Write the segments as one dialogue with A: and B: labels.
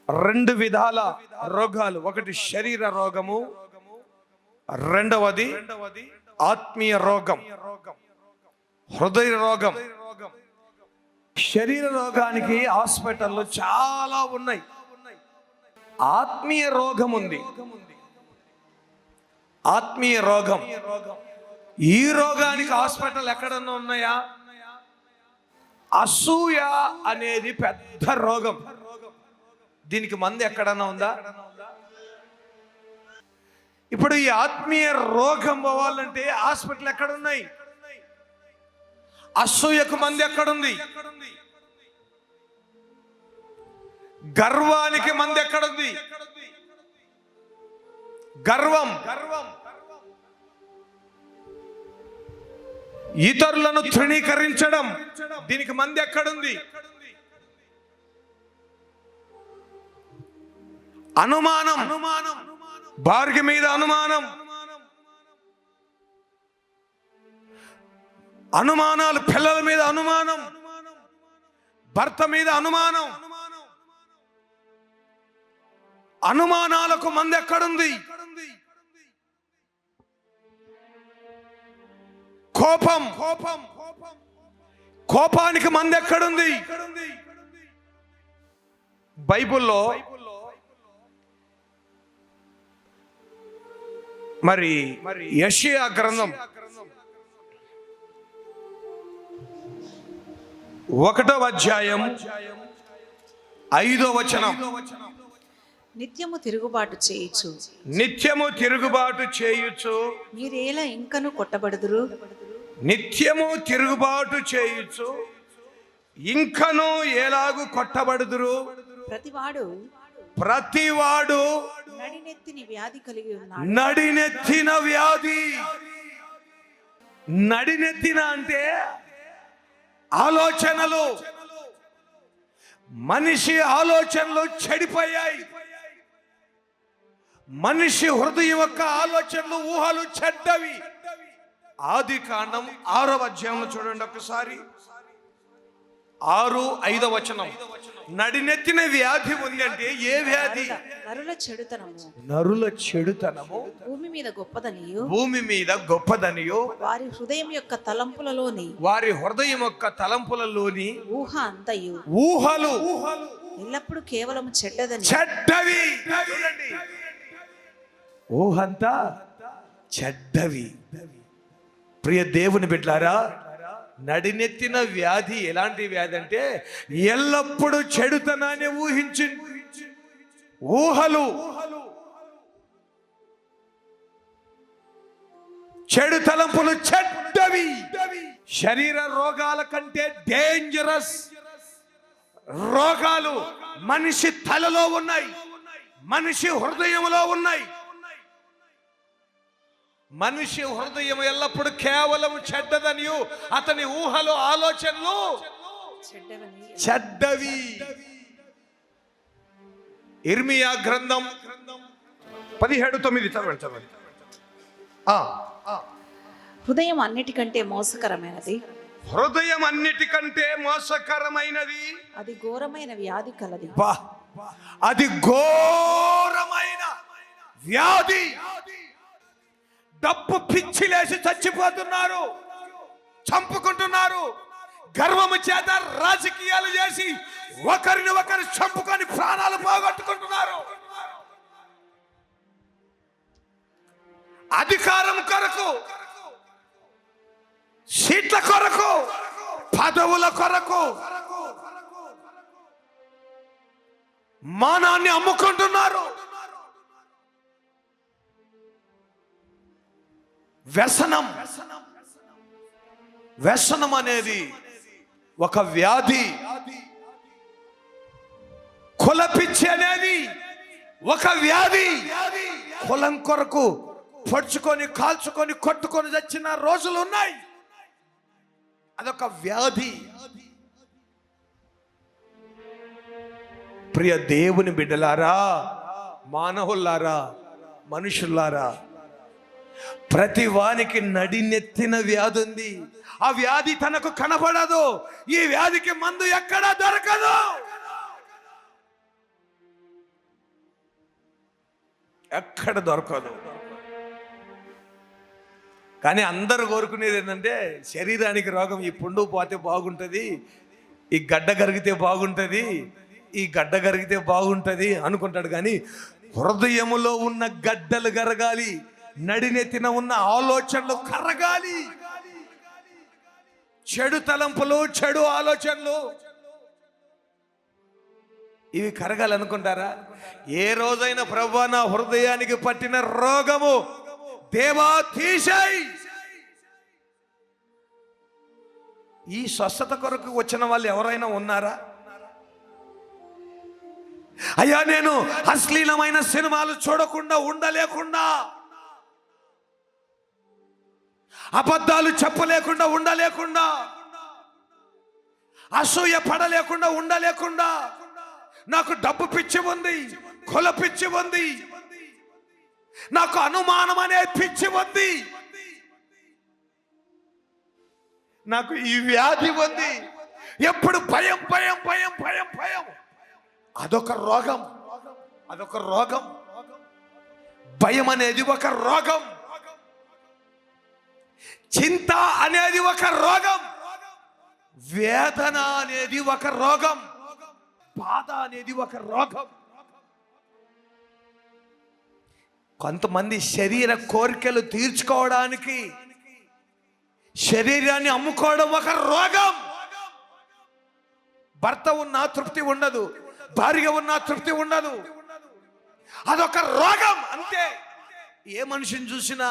A: రెండు విధాల రోగాలు. ఒకటి శరీర రోగము, రెండవది ఆత్మీయ రోగం, హృదయ రోగం. శరీర రోగానికి హాస్పిటల్లో చాలా ఉన్నాయి. ఆత్మీయ రోగం ఉంది. ఆత్మీయ రోగం, ఈ రోగానికి హాస్పిటల్ ఎక్కడన్నా ఉన్నాయా? అసూయ అనేది పెద్ద రోగం. దీనికి మందు ఎక్కడన్నా ఉందా? ఇప్పుడు ఈ ఆత్మీయ రోగం పోవాలంటే హాస్పిటల్ ఎక్కడున్నాయి? అసూయకు మందు ఎక్కడుంది? గర్వానికి మందు ఎక్కడుంది? గర్వం, ఇతరులను తృణీకరించడం, దీనికి మందు ఎక్కడుంది? అనుమానం, భార్య మీద అనుమానం, అనుమానాలు, పిల్లల మీద అనుమానం, భర్త మీద అనుమానం. అనుమానాలకు మందు ఎక్కడుంది? కోపం, కోపానికి మందు ఎక్కడుంది? బైబిల్లో మరి యెషయా గ్రంథం 1వ అధ్యాయం 5వ వచనం.
B: నిత్యము తిరుగుబాటు చేయుచు,
A: నిత్యము తిరుగుబాటు చేయుచు,
B: మీరేలా ఇంకను కొట్టబడుదురు.
A: నిత్యము తిరుగుబాటు చేయుచు, ఇంకను ఎలాగు కొట్టబడుదురు. ప్రతివాడు
B: నడినెత్తిన వ్యాధి కలిగి ఉన్నాడు.
A: నడినెత్తిన వ్యాధి. నడినెత్తిన అంటే ఆలోచనలు. మనిషి ఆలోచనలు చెడిపోయాయి. మనిషి హృదయం యొక్క ఆలోచనలు, ఊహలు చెడ్డవి. ఆదికాండం 6వ అధ్యాయంలో చూడండి ఒకసారి, 6-5 వచనం. నడినెత్తిన వ్యాధి ఉంది అంటే ఏ వ్యాధి?
B: నరుల చెడుతనము.
A: నరుల చెడుతనము
B: భూమి మీద గొప్పదనియు,
A: భూమి మీద గొప్పదనియు,
B: వారి హృదయం యొక్క తలంపులలోని,
A: వారి హృదయం యొక్క తలంపులలోని
B: ఊహ అంతయు,
A: ఊహలు
B: ఎల్లప్పుడు కేవలం చెడ్డదని,
A: చెడ్డవి. చూడండి, ఊహంతా చెడ్డవి. ప్రియ దేవుని బిడ్డలారా, నడినెత్తిన వ్యాధి ఎలాంటి వ్యాధి అంటే ఎల్లప్పుడూ చెడుతనాన్ని ఊహించి ఊహలు, చెడు తలంపులు చెడ్డవి. శరీర రోగాల కంటే డేంజరస్ రోగాలు మనిషి తలలో ఉన్నాయి, మనిషి హృదయంలో ఉన్నాయి. మనిషి హృదయం ఎల్లప్పుడు కేవలం చెడ్డదనియు, అతని ఊహలు, ఆలోచనలు చెడ్డవి. ఇర్మియా గ్రంథం 17:9 చదవండి.
B: హృదయం అన్నిటికంటే మోసకరమైనది,
A: హృదయం అన్నిటికంటే మోసకరమైనది,
B: అది ఘోరమైన వ్యాధి కలది.
A: అది ఘోరమైన వ్యాధి. డబ్బు పిచ్చిలేసి చచ్చిపోతున్నారు, చంపుకుంటున్నారు. గర్వము చేత రాజకీయాలు చేసి ఒకరిని ఒకరు చంపుకొని ప్రాణాలు పోగొట్టుకుంటున్నారు. అధికారం కొరకు, సీట్ల కొరకు, పదవుల కొరకు మానాన్ని అమ్ముకుంటున్నారు. వ్యసనం, వ్యసనం అనేది ఒక వ్యాధి. కులపిచ్చి అనేది ఒక వ్యాధి. కులం కొరకు పొడుచుకొని, కాల్చుకొని, కొట్టుకొని చచ్చిన రోజులు ఉన్నాయి. అదొక వ్యాధి. ప్రియ దేవుని బిడ్డలారా, మానవులారా, మనుషులారా, ప్రతి వానికి నడినెత్తిన వ్యాధి ఉంది. ఆ వ్యాధి తనకు కనపడదు. ఈ వ్యాధికి మందు ఎక్కడా దొరకదు. ఎక్కడ దొరకదు. కానీ అందరూ కోరుకునేది ఏంటంటే శరీరానికి రోగం, ఈ పుండు పోతే బాగుంటుంది, ఈ గడ్డ కరిగితే బాగుంటుంది, ఈ గడ్డ కరిగితే బాగుంటుంది అనుకుంటాడు. కానీ హృదయములో ఉన్న గడ్డలు కరగాలి, నడినెత్తిన ఉన్న ఆలోచనలు కరగాలి. చెడు తలంపులు, చెడు ఆలోచనలు ఇవి కరగాలనుకుంటారా? ఏ రోజైనా ప్రభువా నా హృదయానికి పట్టిన రోగము దేవా తీసేయ్, ఈ స్వస్థత కొరకు వచ్చిన వాళ్ళు ఎవరైనా ఉన్నారా? అయ్యా నేను అశ్లీలమైన సినిమాలు చూడకుండా ఉండలేకుండా, అబద్ధాలు చెప్పలేకుండా ఉండలేకుండా, అసూయ పడలేకుండా ఉండలేకుండా, నాకు డబ్బు పిచ్చి ఉంది, కుల పిచ్చి ఉంది, నాకు అనుమానం అనే పిచ్చి ఉంది, నాకు ఈ వ్యాధి ఉంది, ఎప్పుడు భయం భయం భయం భయం భయం. అదొక రోగం, అదొక రోగం. భయం అనేది ఒక రోగం, చింత అనేది ఒక రోగం, వేదన అనేది ఒక రోగం, బాధ అనేది ఒక రోగం. కొంతమంది శరీర కోరికలు తీర్చుకోవడానికి శరీరాన్ని అమ్ముకోవడం ఒక రోగం. భర్త ఉన్నా తృప్తి ఉండదు, భార్య ఉన్నా తృప్తి ఉండదు, అదొక రోగం అంతే. ఏ మనిషిని చూసినా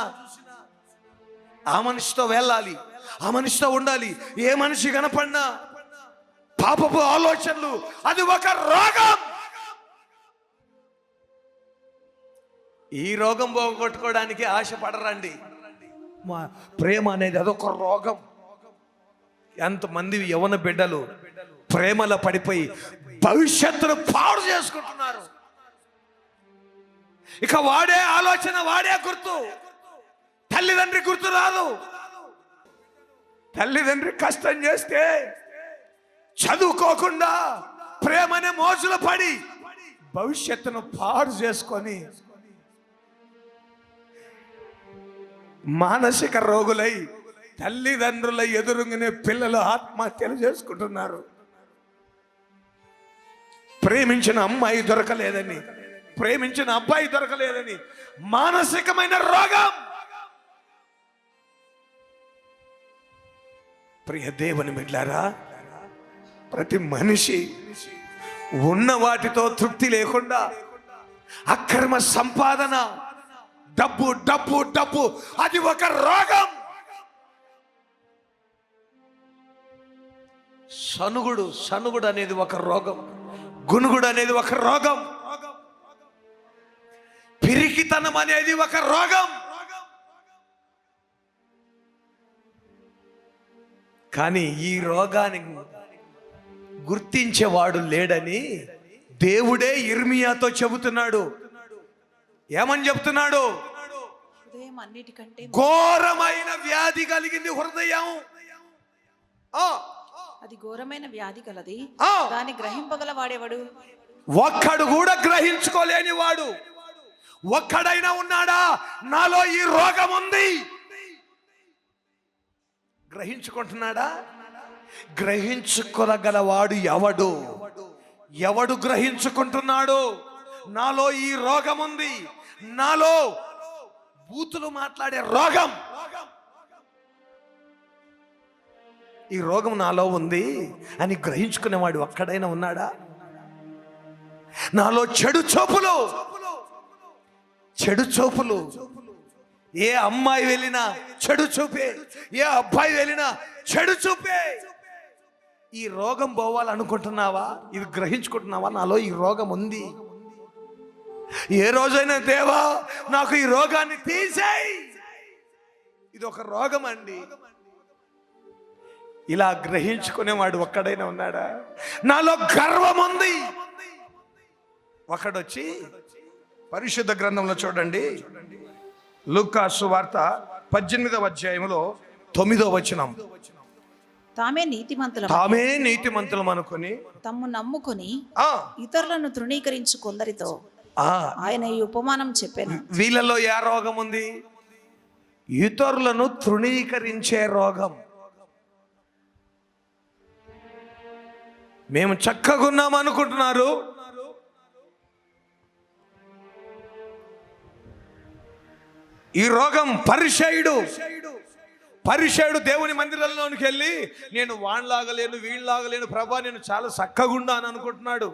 A: ఆ మనిషితో వెళ్ళాలి, ఆ మనిషితో ఉండాలి, ఏ మనిషి కనపడినా పాపపు ఆలోచనలు, అది ఒక రోగం. ఈ రోగం పోగొట్టుకోవడానికి ఆశపడరండి. మా ప్రేమ అనేది అదొక రోగం. ఎంతమంది యవన బిడ్డలు ప్రేమలో పడిపోయి భవిష్యత్తును పాడు చేసుకుంటున్నారు. ఇక వాడే ఆలోచన, వాడే గుర్తు, తల్లిదండ్రి గుర్తు రాదు. తల్లిదండ్రి కష్టం చేస్తే చదువుకోకుండా ప్రేమనే మోజులు పడి భవిష్యత్తును పాడు చేసుకొని మానసిక రోగులై తల్లిదండ్రుల ఎదురుగానే పిల్లలు ఆత్మహత్యలు చేసుకుంటున్నారు. ప్రేమించిన అమ్మాయి దొరకలేదని, ప్రేమించిన అబ్బాయి దొరకలేదని మానసికమైన రోగం. ప్రియ దేవుని బిడ్డలారా, ప్రతి మనిషి ఉన్న వాటితో తృప్తి లేకుండా అక్రమ సంపాదన, డబ్బు డబ్బు డబ్బు, అది ఒక రోగం. సనుగుడు అనేది ఒక రోగం, గునుగుడు అనేది ఒక రోగం, పిరికితనం అనేది ఒక రోగం. కానీ ఈ రోగాన్ని గుర్తించేవాడు లేడని దేవుడే ఇర్మియాతో చెబుతున్నాడు. ఏమని చెప్తున్నాడు?
B: హృదయం అన్నిటికంటే
A: ఘోరమైన వ్యాధి కలిగింది హృదయం.
B: అది ఘోరమైన వ్యాధి కలది, దాన్ని గ్రహింపగల వాడేవాడు?
A: ఒక్కడు కూడా గ్రహించుకోలేని వాడు ఒక్కడైనా ఉన్నాడా? నాలో ఈ రోగం ఉంది, గ్రహించుకుంటున్నాడా? గ్రహించుకోగలవాడు ఎవడు? ఎవడు గ్రహించుకుంటున్నాడు? నాలో ఈ రోగం ఉంది, నాలో బూతులు మాట్లాడే రోగం, ఈ రోగం నాలో ఉంది అని గ్రహించుకునేవాడు ఒక్కడైనా ఉన్నాడా? నాలో చెడు చూపులు, చెడు చూపులు, ఏ అమ్మాయి వెళ్ళినా చెడు చూపే, ఏ అబ్బాయి వెళ్ళినా చెడు చూపే. ఈ రోగం పోవాలనుకుంటున్నావా? ఇది గ్రహించుకుంటున్నావా? నాలో ఈ రోగం ఉంది. ఏ రోజైనా దేవా నాకు ఈ రోగాన్ని తీసేయ్, ఇది ఒక రోగం అండి. ఇలా గ్రహించుకునేవాడు ఒక్కడైనా ఉన్నాడా? నాలో గర్వం ఉంది. ఒకడొచ్చి పరిశుద్ధ గ్రంథంలో చూడండి, లూకా సువార్త 18వ అధ్యాయంలో 9వ వచనం.
B: తామే నీతిమంతులం
A: అనుకొని
B: తమ్ము నమ్ముకొని ఇతరులను తృణీకరించు కొందరితో ఆయన ఈ ఉపమానం చెప్పాను.
A: వీళ్ళలో ఏ రోగం ఉంది? ఇతరులను తృణీకరించే రోగం. మేము చక్కగా ఉన్నాం అనుకుంటున్నారు, ఈ రోగం పరిచయుడు దేవుని మందిరంలోనికి వెళ్ళి నేను వాణ్లాగలేను వీళ్ళలాగలేను ప్రభా, నేను చాలా చక్కగా ఉన్నాను అనుకుంటున్నాడు.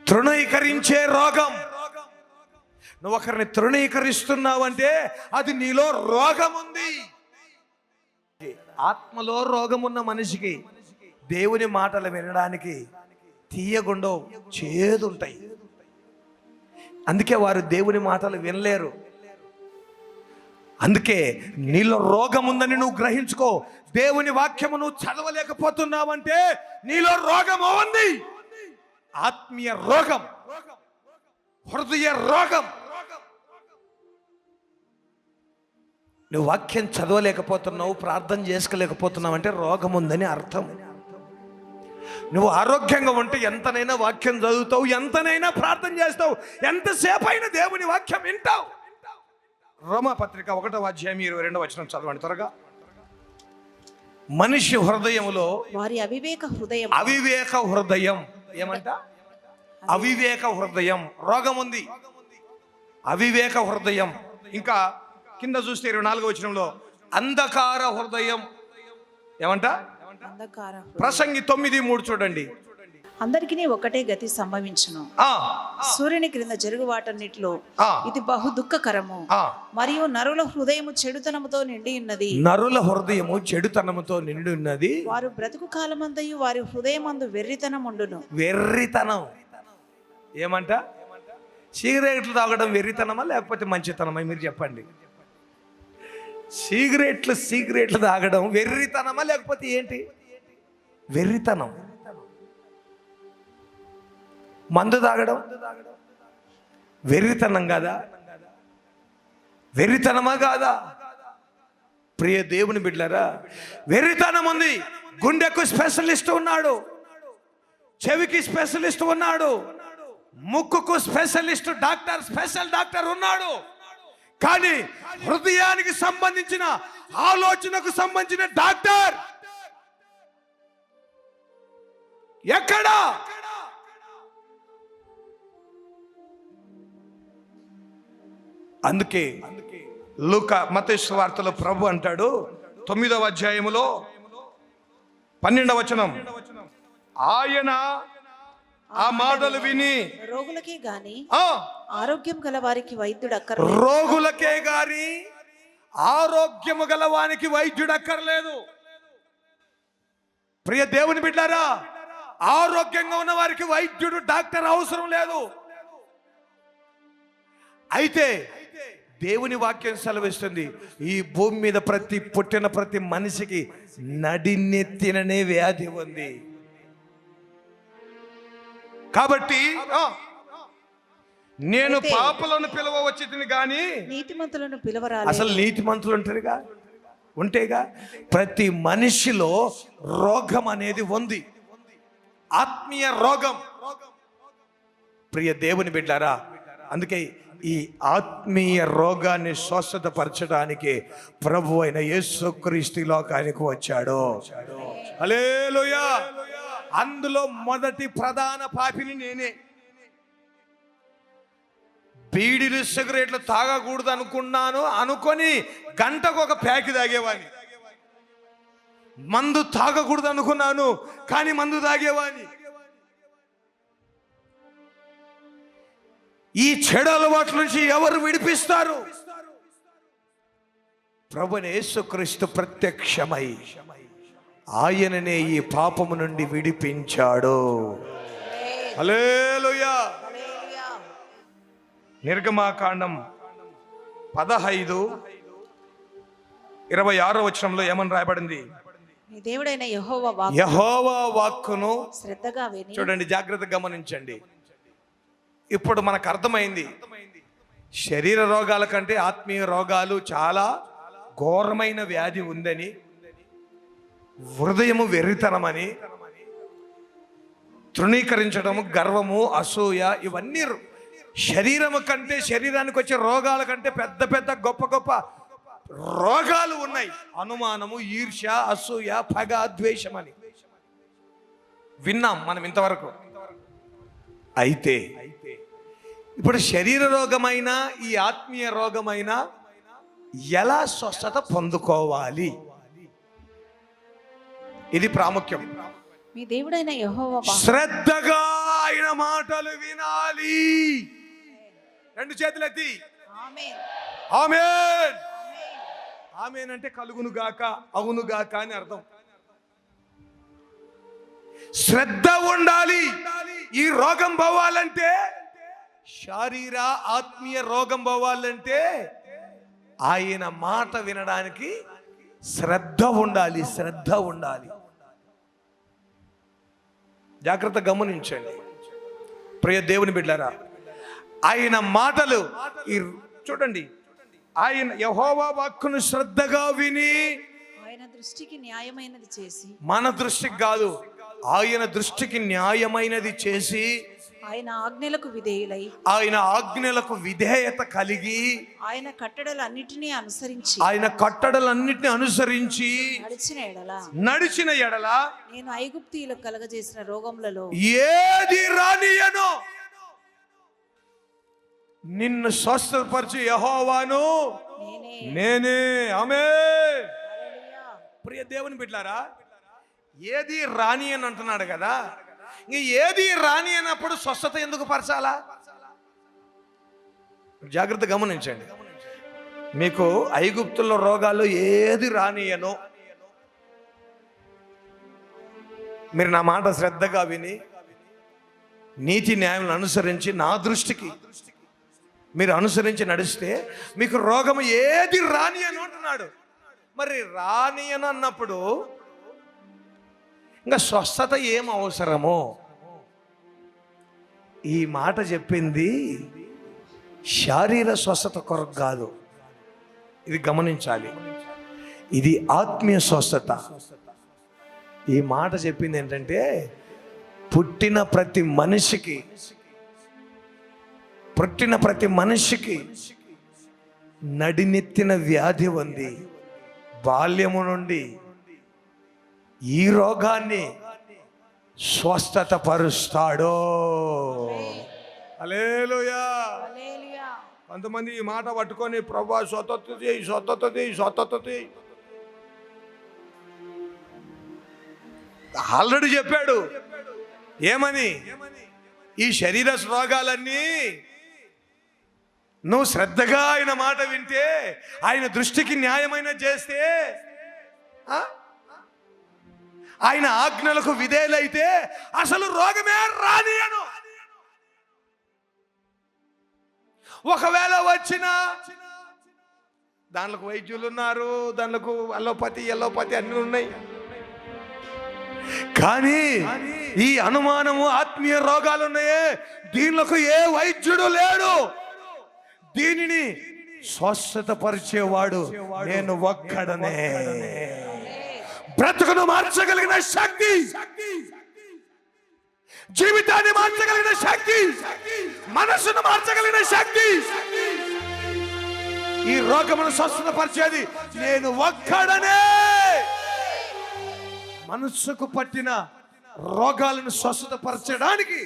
A: తృణీకరించే రోగం. నువ్వు ఒకరిని తృణీకరిస్తున్నావంటే అది నీలో రోగం ఉంది. ఆత్మలో రోగం ఉన్న మనిషికి దేవుని మాటలు వినడానికి తీయగుండవు, చేదుంటాయి. అందుకే వారు దేవుని మాటలు వినలేరు. అందుకే నీలో రోగం ఉందని నువ్వు గ్రహించుకో. దేవుని వాక్యము నువ్వు చదవలేకపోతున్నావంటే నీలో రోగం ఉంది. ఆత్మీయ రోగం, హృదయ రోగం. నువ్వు వాక్యం చదవలేకపోతున్నావు, ప్రార్థన చేసుకోలేకపోతున్నావు అంటే రోగం ఉందని అర్థం. నువ్వు ఆరోగ్యంగా ఉంటే ఎంతనైనా వాక్యం చదువుతావు, ఎంతనైనా ప్రార్థన చేస్తావు, ఎంతసేపు అయినా దేవుని వాక్యం వింటావు. రోమాపత్రిక 1వ అధ్యాయం 22వ వచనం చదవండి త్వరగా. మనిషి హృదయములో
B: వారి అవివేక
A: హృదయం ఏమంట? అవివేక హృదయం రోగం ఉంది. అవివేక హృదయం. ఇంకా కింద చూస్తే 24వ వచనంలో అంధకార హృదయం ఏమంట? ప్రసంగి 9:3 చూడండి.
B: అందరికీ ఒకటే గతి సంభవించును, సూర్యుని క్రింద జరుగు వాటన్నిటిలో ఇది బహు దుఃఖకరము. మరియు నరుల హృదయము చెడుతనముతో నిండి ఉన్నది.
A: నరుల హృదయము చెడుతనముతో నిండి ఉన్నది.
B: వారు బ్రతుకు కాలమంతయు వారి హృదయమందు వెర్రితనం ఉండును.
A: వెర్రితనం ఏమంట? సిగరెట్లు తాగడం వెర్రితనమా లేకపోతే మంచితనమా? మీరు చెప్పండి. సిగరెట్లు తాగడం వెర్రితనమా లేకపోతే ఏంటి? వెర్రితనం. మందు తాగడం వెర్రితనం కాదా? వెర్రితనమా కాదా? ప్రియ దేవుని బిడ్డలారా, వెర్రితనం ఉంది. గుండెకు స్పెషలిస్ట్ ఉన్నాడు, చెవికి స్పెషలిస్ట్ ఉన్నాడు, ముక్కుకు స్పెషలిస్ట్ డాక్టర్, స్పెషల్ డాక్టర్ ఉన్నాడు. కానీ హృదయానికి సంబంధించిన, ఆలోచనకు సంబంధించిన డాక్టర్ ఎక్కడా? అందుకే లూకా మత్తయి సువార్తలో ప్రభు అంటాడు 9వ అధ్యాయములో 12వ వచనం, ఆయన ఆ మాటలు విని
B: రోగులకే గాని ఆరోగ్యం గల వారికి వైద్యుడు అక్కర్లేదు.
A: రోగులకే గాని ఆరోగ్యము గల వానికి వైద్యుడు అక్కర్లేదు. ప్రియ దేవుని బిడ్డారా, ఆరోగ్యంగా ఉన్న వారికి వైద్యుడు, డాక్టర్ అవసరం లేదు. అయితే దేవుని వాక్యం సెలవిస్తుంది, ఈ భూమి మీద పుట్టిన ప్రతి మనిషికి నడినెత్తిననే వ్యాధి ఉంది. కాబట్టి నేను పాపులను పిలవవచ్చును గాని
B: నీతిమంతులను పిలవరాలేదు.
A: అసలు నీతిమంతులు ఉంటేగా ప్రతి మనిషిలో రోగం అనేది ఉంది, ఆత్మీయ రోగం. ప్రియ దేవుని బిడ్డారా, అందుకే ఈ ఆత్మీయ రోగాన్ని స్వస్థతపరచడానికి ప్రభు అయిన యేసుక్రీస్తు లోకానికి వచ్చాడు. హల్లెలూయా. అందులో మొదటి ప్రధాన పాపిని నేనే. బీడీలు సిగరెట్లు తాగకూడదు అనుకొని గంటకు ఒక ప్యాక్ తాగేవాడిని. మందు తాగకూడదు అనుకున్నాను కానీ మందు తాగేవాడిని. ఈ చెడు అలవాట్ల నుంచి ఎవరు విడిపిస్తారు? ప్రభువైన యేసుక్రీస్తు ప్రత్యక్షమై ఆయననే ఈ పాపము నుండి విడిపించాడు. హల్లెలూయా. నిర్గమాకాండం 15:26 వచనంలో ఏమని రాయబడింది?
B: నీ దేవుడైన
A: యెహోవా వాక్కును
B: శ్రద్ధగా విని.
A: చూడండి, జాగ్రత్తగా గమనించండి. ఇప్పుడు మనకు అర్థమైంది, శరీర రోగాల కంటే ఆత్మీయ రోగాలు చాలా ఘోరమైన వ్యాధి ఉందని, హృదయము వెర్రితనమని, తృణీకరించడము, గర్వము, అసూయ, ఇవన్నీ శరీరము కంటే, శరీరానికి వచ్చే రోగాల కంటే పెద్ద పెద్ద గొప్ప గొప్ప రోగాలు ఉన్నాయి. అనుమానము, ఈర్ష్య, అసూయ, పగ, ద్వేషం అని విన్నాం మనం ఇంతవరకు. అయితే ఇప్పుడు శరీర రోగమైన ఈ ఆత్మీయ రోగమైన ఎలా స్వస్థత పొందుకోవాలి, ఇది ప్రాముఖ్యం.
B: మీ దేవుడైన యెహోవా
A: శ్రద్ధగా ఆయన మాటలు వినాలి. రెండు చేతులెత్తి
B: ఆమేన్
A: ఆమేన్. ఆమేన్ అంటే కలుగును గాక, అవును గాక అని అర్థం. శ్రద్ధ ఉండాలి. ఈ రోగం పోవాలంటే, శారీర ఆత్మీయ రోగం పోవాలంటే ఆయన మాట వినడానికి శ్రద్ధ ఉండాలి, శ్రద్ధ ఉండాలి. జాగ్రత్త గమనించండి ప్రియ దేవుని బిడ్డలారా. ఆయన మాటలు చూడండి, ఆయన యెహోవా వాక్కును శ్రద్ధగా విని
B: ఆయన దృష్టికి న్యాయమైనది చేసి,
A: మన దృష్టికి కాదు, ఆయన దృష్టికి న్యాయమైనది చేసి,
B: ఆయన ఆజ్ఞలకు విధేయులై,
A: ఆయన ఆజ్ఞలకు విధేయత కలిగి,
B: ఆయన కట్టడలన్నిటినీ అనుసరించి,
A: ఆయన కట్టడలన్నిటిని అనుసరించి నడిచిన ఎడల
B: నేను ఐగుప్తీయులకు కలగజేసిన రోగములలో
A: ఏది రానియను. నిన్ను స్వస్థపరిచి యెహోవాను నేనే. ఆమేన్. ప్రియ దేవుని బిడ్డలారా, ఏది రాని అని అంటున్నాడు కదా. ఇంక ఏది రాని అన్నప్పుడు స్వస్థత ఎందుకు పరచాలా? జాగ్రత్త గమనించండి. మీకు ఐగుప్తుల్లో రోగాలు ఏది రానియను, మీరు నా మాట శ్రద్ధగా విని నీతి న్యాయాలను అనుసరించి నా దృష్టికి మీరు అనుసరించి నడిస్తే మీకు రోగం ఏది రానియను అంటున్నాడు. మరి రానియను అన్నప్పుడు ఇంకా స్వస్థత ఏం అవసరమో? ఈ మాట చెప్పింది శారీర స్వస్థత కొరకు కాదు, ఇది గమనించాలి. ఇది ఆత్మీయ స్వస్థత. ఈ మాట చెప్పింది ఏంటంటే, పుట్టిన ప్రతి మనిషికి నడినెత్తిన వ్యాధి ఉంది. బాల్యము నుండి ఈ రోగాన్ని స్వస్థత పరుస్తాడో. హల్లెలూయా. కొంతమంది ఈ మాట పట్టుకొని ప్రభువా స్వస్థత ఆల్రెడీ చెప్పాడు. ఏమని? ఈ శరీర రోగాలన్నీ నువ్వు శ్రద్ధగా ఆయన మాట వింటే, ఆయన దృష్టికి న్యాయమైన చేస్తే, ఆయన ఆజ్ఞలకు విధేయులైతే అసలు రోగమే రానియను. ఒకవేళ వచ్చినా దాంట్లో వైద్యులు ఉన్నారు, దాంట్లో అలోపతి అన్నీ ఉన్నాయి. కానీ ఈ అనుమానము, ఆత్మీయ రోగాలు ఉన్నాయే, దీనిలో ఏ వైద్యుడు లేడు. దీనిని స్వస్థత పరిచేవాడు నేను ఒక్కడనే. బ్రతుకును మార్చగలిగిన శక్తి, జీవితాన్ని మార్చగలిగిన శక్తి, మనసును మార్చగలిగిన శక్తి, ఈ రోగమును స్వస్థత పరిచేది నేను ఒక్కడనే. మనస్సుకు పట్టిన రోగాలను స్వస్థతపరచడానికి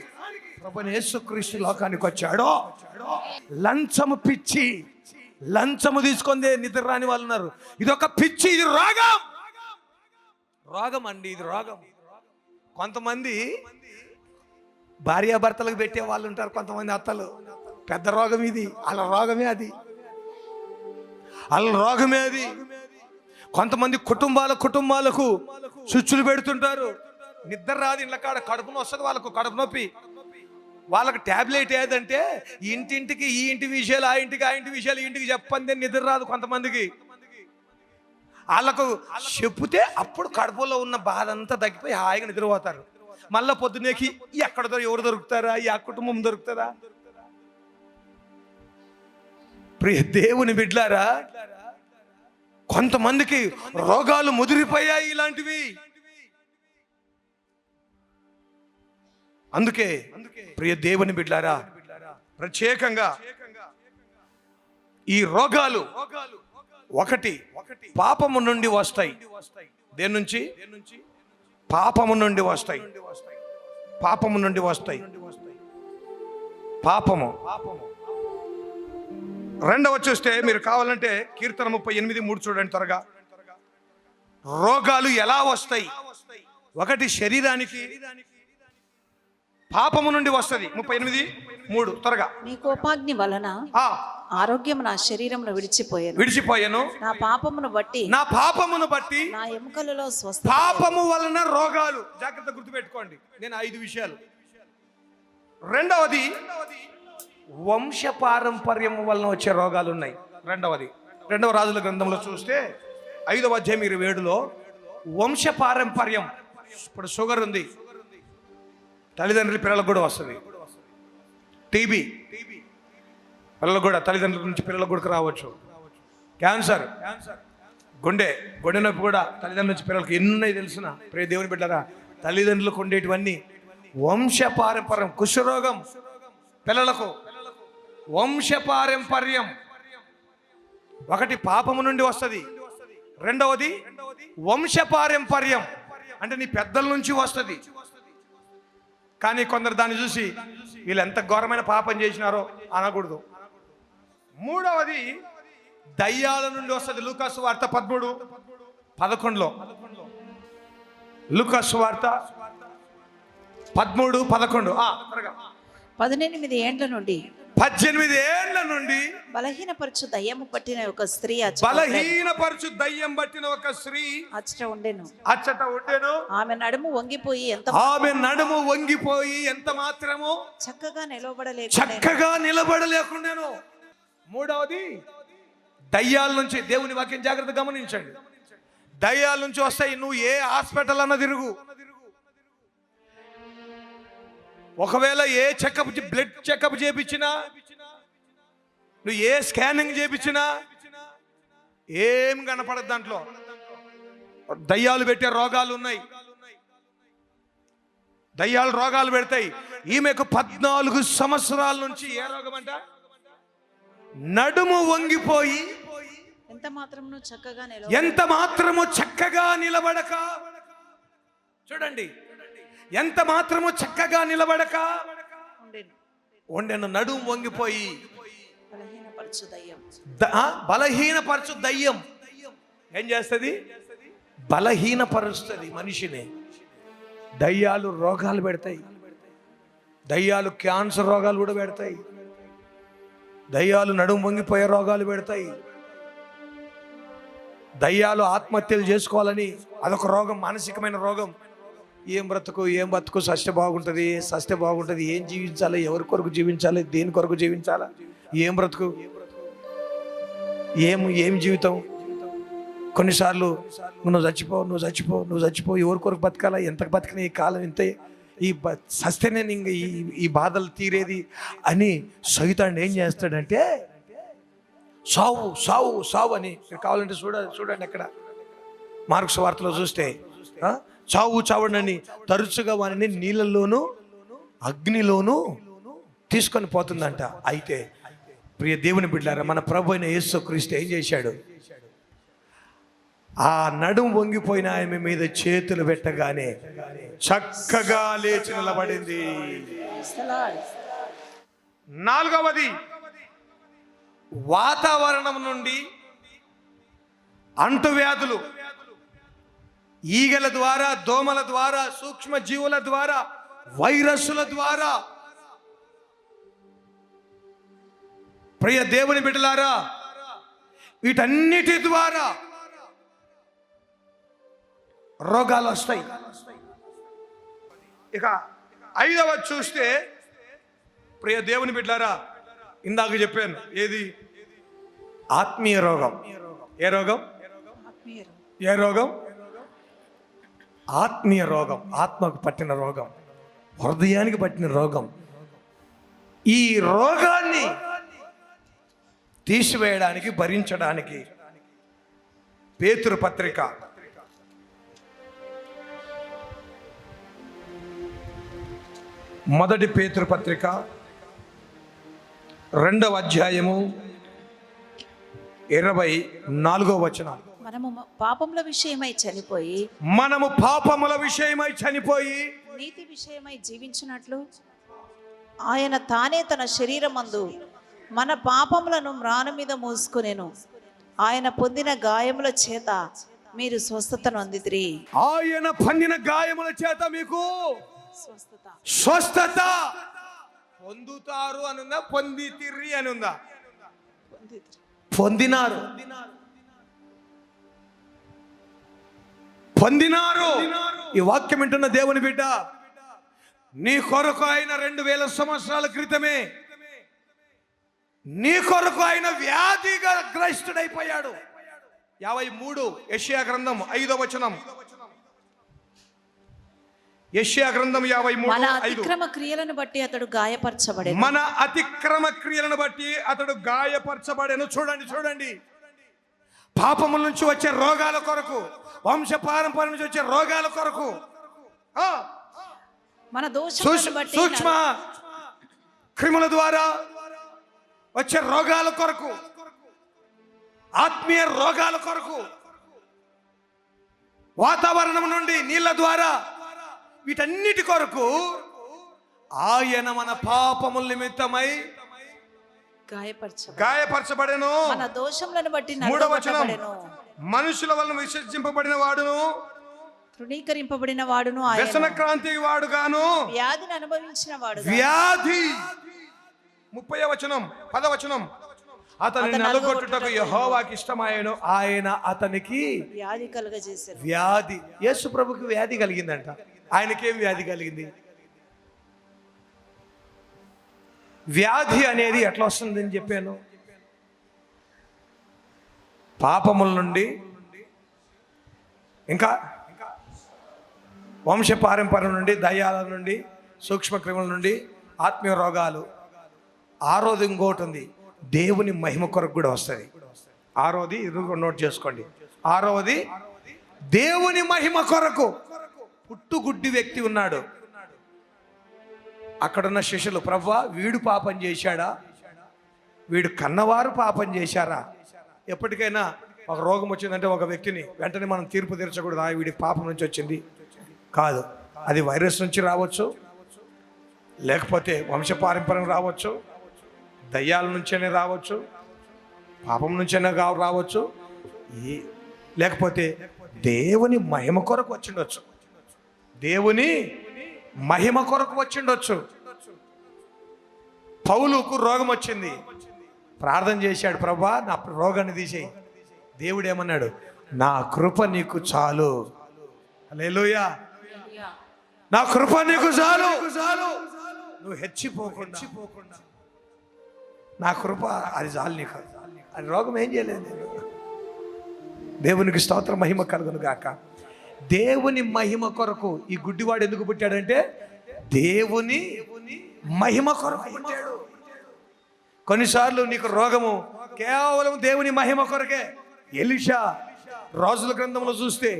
A: ప్రభువైన యేసుక్రీస్తు లోకానికి వచ్చాడో. లంచము పిచ్చి, లంచము తీసుకుందే నిద్ర రాని వాళ్ళు ఉన్నారు. ఇది ఒక పిచ్చి, ఇది రోగం అండి, ఇది రోగం. కొంతమంది భార్యాభర్తలకు పెట్టే వాళ్ళు ఉంటారు, కొంతమంది అత్తలు. పెద్ద రోగం ఇది, వాళ్ళ రోగమే అది, వాళ్ళ రోగమే అది. కొంతమంది కుటుంబాలకు చుచ్చులు పెడుతుంటారు. నిద్ర రాదు, ఇళ్ళ కాడ కడుపును వస్తుంది, వాళ్ళకు కడుపు నొప్పి. వాళ్ళకి ట్యాబ్లెట్ ఏదంటే ఇంటింటికి ఈ ఇంటి విషయాలు, ఆ ఇంటికి ఆ ఇంటి విషయాలు, ఇంటికి చెప్పండి నిద్ర రాదు కొంతమందికి. వాళ్ళకు చెప్తే అప్పుడు కడుపులో ఉన్న బాధ అంతా తగ్గిపోయి హాయిగా నిద్రపోతారు. మళ్ళీ పొద్దునేకి ఎక్కడ ఎవరు దొరుకుతారా, ఆ కుటుంబం దొరుకుతారా? ప్రియ దేవుని బిడ్డలారా, కొంతమందికి రోగాలు ముదిరిపోయాయి. ఇలాంటివి అందుకే ప్రియ దేవుని బిడ్డారా, ప్రత్యేకంగా ఈ రోగాలు ఒకటి పాపము నుండి వస్తాయి. దేని నుంచి? పాపము నుండి వస్తాయి. పాపము నుండి వస్తాయి. పాపము. రెండవ చూస్తే మీరు కావాలంటే కీర్తన 38:3 చూడండి త్వరగా. రోగాలు ఎలా వస్తాయి? ఒకటి శరీరానికి పాపము నుండి వస్తుంది. 38:3 త్వరగా.
B: నీ కోపాగ్ని వలన ఆరోగ్యం నా శరీరంలో
A: విడిచిపోయాను.
B: నా పాపమును బట్టి నా ఎముకలలో స్వస్థ.
A: పాపము వలన రోగాలు. జాగ్రత్త గుర్తుపెట్టుకోండి, నేను 5 విషయాలు. రెండవది వంశ పారంపర్యం వలన వచ్చే రోగాలు ఉన్నాయి. రెండవ రాజుల గ్రంథంలో చూస్తే 5వ అధ్యాయం 27లో వంశ పారంపర్యం. ఇప్పుడు షుగర్ ఉంది, తల్లిదండ్రుల పిల్లలకు కూడా వస్తుంది. టీబీ పిల్లలకు కూడా, తల్లిదండ్రుల నుంచి పిల్లలకు కూడా రావచ్చు. క్యాన్సర్, గుండె నొప్పి కూడా తల్లిదండ్రుల నుంచి పిల్లలకు ఎన్ని తెలిసిన ప్రియ దేవుని బిడ్డరా, తల్లిదండ్రులకు ఉండేటివన్నీ వంశ పారంపర్యం. కుష్ఠరోగం పిల్లలకు వంశ పారంపర్యం. ఒకటి పాపము నుండి వస్తుంది, రెండవది వంశ పారంపర్యం అంటే నీ పెద్దల నుంచి వస్తుంది. కానీ కొందరు దాన్ని చూసి వీళ్ళు ఎంత ఘోరమైన పాపం చేసినారో అనకూడదు. మూడవది దయ్యాల నుండి వస్తుంది. లూకాసు వార్త 13:11లో, లూకాసు వార్త 13:11.
B: 18 ఏండ్ల నుండి బలహీనపరచు దయ్యం పట్టిన ఒక స్త్రీ అచ్చట ఉండెను. ఆమె నడుము వంగిపోయి ఎంత మాత్రము చక్కగా నిలబడలేకుండాను.
A: మూడవది దయ్యాల నుంచి. దేవుని వాక్యం జాగ్రత్త గమనించండి. దయ్యాల నుంచి వస్తాయి. నువ్వు ఏ హాస్పిటల్ అన్న తిరుగు, ఒకవేళ ఏ చెకప్, బ్లడ్ చెకప్ చేయించినా, నువ్వు ఏ స్కానింగ్ చేయించినా ఏం కనపడదు. దాంట్లో దయ్యాలు పెట్టే రోగాలు ఉన్నాయి. దయ్యాలు రోగాలు పెడతాయి. ఈమెకు 14 సంవత్సరాల నుంచి ఏ రోగం అంట? నడుము వంగిపోయి ఎంత మాత్రము చక్కగా నిలబడక. చూడండి, ఎంత మాత్రము చక్కగా నిలబడక ఉండెను. నడుము వంగిపోయి బలహీనపరచు దయ్యం ఏం చేస్తుంది? బలహీనపరుస్తుంది మనిషిని. దయ్యాలు రోగాలు పెడతాయి. దయ్యాలు క్యాన్సర్ రోగాలు కూడా పెడతాయి. దయ్యాలు నడుము వంగిపోయే రోగాలు పెడతాయి. దయ్యాలు ఆత్మహత్యలు చేసుకోవాలని అదొక రోగం, మానసికమైన రోగం. ఏం బతుకు సస్య బాగుంటుంది, ఏం జీవించాలి, ఎవరి కొరకు జీవించాలి, దేని కొరకు జీవించాలా, ఏం బ్రతుకు, ఏం జీవితం. కొన్నిసార్లు నువ్వు చచ్చిపో, ఎవరి కొరకు బతకాలా, ఎంత బతికినా ఈ కాలం ఇంతే, సస్తేనే ఇంక ఈ బాధలు తీరేది అని సైతాన్ని ఏం చేస్తాడంటే సావు అని. కావాలంటే చూడండి ఎక్కడ మార్క్స్ వార్తలో చూస్తే చావునని తరచుగా వారిని నీళ్ళలోనూ అగ్నిలోనూ తీసుకొని పోతుందంట. అయితే ప్రియ దేవుని బిడ్డలారా, మన ప్రభు అయిన యేసుక్రీస్తు ఏం చేశాడు? ఆ నడుము వంగిపోయిన ఆమె మీద చేతులు పెట్టగానే చక్కగా లేచి నిలబడింది. నాలుగవది వాతావరణం నుండి అంటువ్యాధులు, ఈగల ద్వారా, దోమల ద్వారా, సూక్ష్మ జీవుల ద్వారా, వైరస్సుల ద్వారా. ప్రియ దేవుని బిడ్డలారా, వీటన్నిటి ద్వారా రోగాలు వస్తాయి. ఇక ఐదవ చూస్తే ప్రియ దేవుని బిడ్డలారా, ఇందాక చెప్పాను ఏది? ఆత్మీయ రోగం. ఏ రోగం? ఆత్మీయ రోగం. ఆత్మకు పట్టిన రోగం, హృదయానికి పట్టిన రోగం. ఈ రోగాన్ని తీసివేయడానికి, భరించడానికి పేతురు పత్రిక 1 మొదటి పేతురు పత్రిక 2వ అధ్యాయము 24వ వచనం.
B: మనము పాపముల విషయమై చనిపోయి
A: మనము పాపముల విషయమై చనిపోయి
B: నీతి విషయమై జీవించినట్లు ఆయన తానే తన శరీరమందు మన పాపములను మ్రాను మీద మోసుకొనెను. ఆయన పొందిన గాయముల చేత మీరు స్వస్థతను అందితిరి.
A: ఆయన పొందిన గాయముల చేత మీకు స్వస్థత పొందుతారు అనుందా, పొందితిరి అనుందా? పొందినారు, పొందినారు. ఈ వాక్యం వింటున్న దేవుని బిడ్డ, నీ కొరకు ఆయన 2000 సంవత్సరాల క్రితమే నీ కొరకు ఆయన వ్యాధిగా గ్రహిస్తుడైపోయాడు. 53 యెషయా గ్రంథం 5వ వచనం. యెషయా గ్రంథం 53:5.
B: మన అతిక్రమ క్రియలను బట్టి అతడు గాయపరచబడెను.
A: మన అతిక్రమ క్రియలను బట్టి అతడు గాయపరచబడెను. చూడండి, పాపముల నుంచి వచ్చే రోగాల కొరకు, వంశ పారంపర్యం నుంచి వచ్చే రోగాల కొరకు,
B: మన దోషములను బట్టి
A: సూక్ష్మ క్రిముల ద్వారా వచ్చే రోగాల కొరకు, ఆత్మీయ రోగాల కొరకు, వాతావరణం నుండి నీళ్ళ ద్వారా, వీటన్నిటి కొరకు ఆయన మన పాపముల నిమిత్తమై గాయపరచబడెను.
B: మన దోషములను బట్టి
A: 3వ వచనం. మనుషుల వలన విసర్జింపబడిన వాడును,
B: తృణీకరింపబడిన వాడును,
A: వ్యసన క్రాంతి వాడుగాను,
B: వ్యాధిని అనుభవించిన వాడు.
A: వ్యాధి 30వ వచనం 10వ వచనం. అతని నలుగొట్టుటకు యెహోవాకి ఇష్టమాయెను, ఆయన అతనికి
B: వ్యాధి కలుగజేశారు.
A: వ్యాధి, యేసు ప్రభుకి వ్యాధి కలిగిందంట. ఆయనకేం వ్యాధి కలిగింది? వ్యాధి అనేది ఎట్లా వస్తుందని చెప్పాను. పాపముల నుండి, ఇంకా వంశ పారంపర్యం నుండి, దయ్యాల నుండి, సూక్ష్మక్రిముల నుండి, ఆత్మీయ రోగాలు. ఆరోది ఇంకోటి ఉంది, దేవుని మహిమ కొరకు కూడా వస్తుంది. ఆరోది నోట్ చేసుకోండి. ఆరోది దేవుని మహిమ కొరకు. పుట్టుగుడ్డి వ్యక్తి ఉన్నాడు, అక్కడున్న శిష్యులు, ప్రభువా వీడు పాపం చేశాడా, వీడు కన్నవారు పాపం చేశారా? ఎప్పటికైనా ఒక రోగం వచ్చిందంటే ఒక వ్యక్తిని వెంటనే మనం తీర్పు తీర్చకూడదు, వీడి పాపం నుంచి వచ్చింది కాదు. అది వైరస్ నుంచి రావచ్చు, లేకపోతే వంశపారంపర్యం రావచ్చు, దయ్యాల నుంచైనా రావచ్చు, పాపం నుంచైనా రావచ్చు, లేకపోతే దేవుని మహిమ కొరకు వచ్చిండొచ్చు. దేవుని మహిమ కొరకు వచ్చిండొచ్చు. పౌలుకు రోగం వచ్చింది, ప్రార్థన చేశాడు, ప్రభువా నా రోగాన్ని తీసేయి. దేవుడు ఏమన్నాడు? నా కృప నీకు చాలు. హల్లెలూయా. నా కృప నీకు చాలు, నువ్వు హెచ్చిపోకుండా నా కృప అది చాలు నీకు. అది రోగం ఏం చేయలేదు నేను. దేవునికి స్తోత్ర, మహిమ కలుగును గాక. దేవుని మహిమ కొరకు ఈ గుడ్డివాడు ఎందుకు పుట్టాడంటే దేవుని మహిమ కొరకు పుట్టాడు. కొన్నిసార్లు నీకు రోగము కేవలం దేవుని మహిమ కొరకే. ఎలీషా రాజుల గ్రంథంలో చూస్తే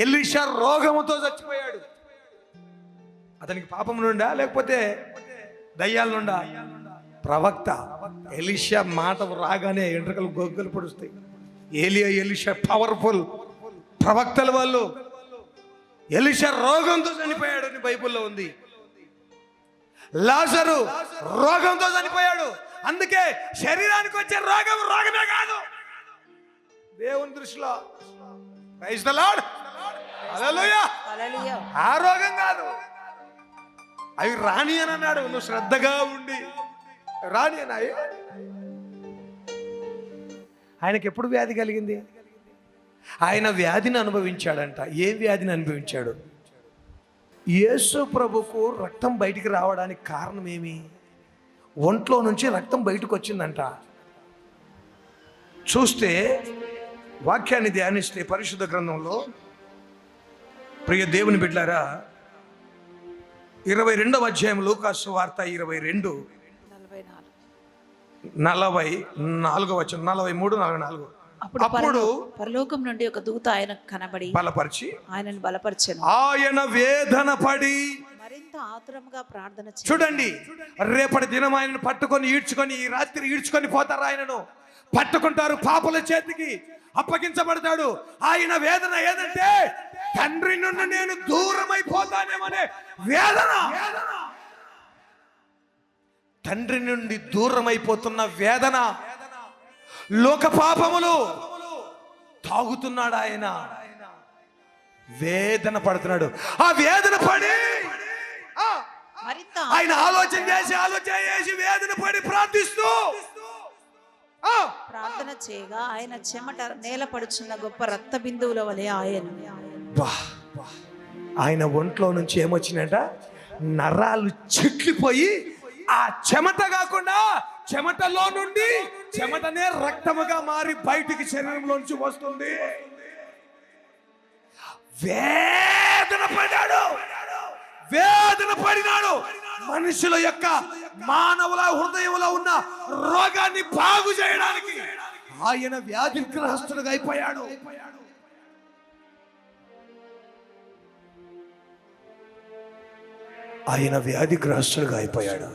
A: ఎలీషా రోగముతో చచ్చిపోయాడు. అతనికి పాపం నుండా లేకపోతే దయ్యాల నుండా? ప్రవక్త ఎలీషా మాట రాగానే ఎంట్రుకలు గొగ్గలు పొడుస్తాయి. ఎలీషా పవర్ఫుల్ ప్రవక్తల వాళ్ళు. ఎలీషా రోగంతో చనిపోయాడు అని బైబిల్లో ఉంది. లాజరు రోగంతో చనిపోయాడు. అందుకే శరీరానికి వచ్చే రోగం రోగమే కాదు దేవుని దృష్టిలో. ప్రైజ్ ది లార్డ్, హల్లెలూయా. ఆ రోగం కాదు, అవి రాని అని అన్నాడు. నువ్వు శ్రద్ధగా ఉండి రాని అని. ఆయనకి ఎప్పుడు వ్యాధి కలిగింది? ఆయన వ్యాధిని అనుభవించాడంట. ఏ వ్యాధిని అనుభవించాడు? యేసు ప్రభుకు రక్తం బయటికి రావడానికి కారణం ఏమి? ఒంట్లో నుంచి రక్తం బయటకు వచ్చిందంట. చూస్తే వాక్యాన్ని ధ్యానిస్తే పరిశుద్ధ గ్రంథంలో, ప్రియ దేవుని బిడ్డలారా, 22వ అధ్యాయం లూకాసు వార్త 22:44 వచనం, 43, 44. అప్పుడు
B: పరలోకం నుండి ఒక దూత ఆయన కనబడి
A: బలపరిచి
B: ఆయనను బలపరిచెను.
A: ఆయన వేదన పడి
B: మరింత మరింత ఆతురముగా ప్రార్థన చేయి.
A: చూడండి, రేపటి దినం ఆయనను పట్టుకొని ఈడ్చుకొని, ఈ రాత్రి ఈడ్చుకొని పోతారు. ఆయనను పట్టుకుంటారు, పాపల చేతికి అప్పగించబడతాడు. ఆయన వేదన ఏదంటే, తండ్రి నుండి నేను దూరమైపోతానేమనే వేదన. తండ్రి నుండి దూరమైపోతున్న వేదన, లోక పాపములు తాగుతున్నాడు ఆయన, వేదన పడుతున్నాడు. ఆ వేదన పడి
B: మరింత
A: ఆయన ఆలోచన చేసి వేదన పడి ప్రార్థిస్తూ
B: ప్రార్థన చేయగా ఆయన చెమట నేల పడుచున్న గొప్ప రక్త బిందువుల వలె ఆయన.
A: ఆయన ఒంట్లో నుంచి ఏమొచ్చిందంట, నరాలు చిట్లిపోయి, ఆ చెమట కాకుండా చెమటలో నుండి చెమటనే రక్తముగా మారి బయటికి శరీరంలోంచి వస్తుంది. వేదన పడినాడు. మనుషుల యొక్క మానవుల హృదయంలో ఉన్న రోగాన్ని బాగు చేయడానికి ఆయన వ్యాధిగ్రస్తుడుగా అయిపోయాడు. ఆయన వ్యాధిగ్రస్తుడుగా అయిపోయాడు.